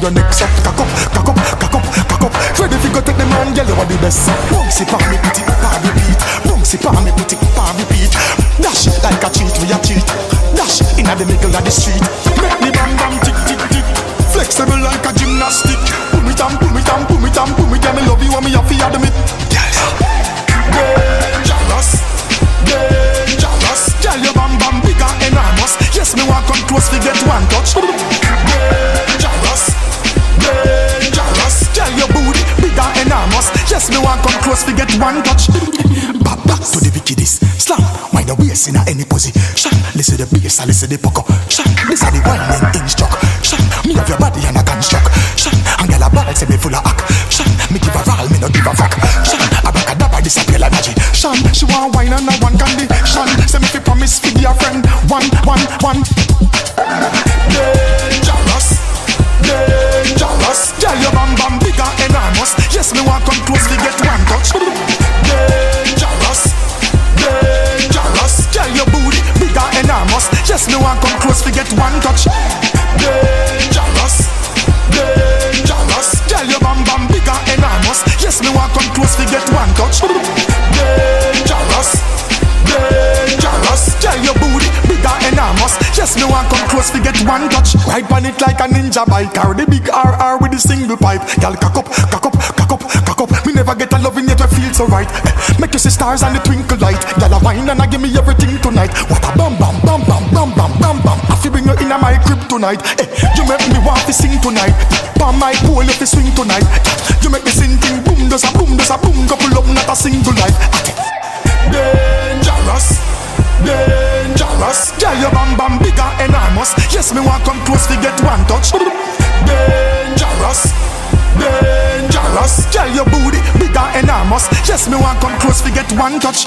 your neck up. Cock up, cock up, cock up, cock up. Ready fi go take the man, girl, you are the best. Bouncy pa me put it, pa repeat. Bouncy pa me put it, pa repeat. Dash like a cheat, we a cheat. Dash inna the middle of the street. Make me bam bam tick tick tick. Flexible like a gymnastic. Boom it and boom it and boom it and boom it. Yeah, me love you and me happy admit. Dangerous, dangerous. Girl, you bam bam big and enormous. Yes, me want come close to get one touch. Dangerous, dangerous. Girl, your booty big and enormous. Yes, me want come close to get one touch. Back to the wickedest. Slam, wind the waist in any position. Listen the bass and listen the percussion. This are the whining instruction. Me have your body and a construction. And girl a ball say me full of action. Me give a roll, me no give a fuck. Abracadabra disappear like magic. She want wine and a one condition. Say me fi promise fi be a friend. One. Dangerous, dangerous. Girl you bam bam big and enormous. Yes me want come close fi get one touch. Dangerous, dangerous. Girl your booty big and enormous. Yes me want come close fi get one touch. Dangerous, dangerous. Girl you bam bam big and enormous. Yes me want come close fi get one touch. Dangerous, dangerous. Girl your booty big and enormous. Yes me want come close fi get one touch. Ride on it like a ninja bike. Or the big RR with the single pipe. Girl cock up, cock up, cock up, cock up. Me never get a loving yet we feel so right. Make you see stars and the twinkle light. Girl a wine and a give me everything tonight. What a bam bam bam bam bam bam bam bam. I fi bring you in a my crib tonight. You make me want to sing tonight. Palm my pole you fi swing tonight. You make me sing ting boom does a boom does a boom. Couple up not a single life. Dangerous, dangerous. Girl you bam bam big and enormous. Yes me want come close fi get one touch. Dangerous, dangerous. Girl your booty big and enormous. Yes me want come close fi get one touch.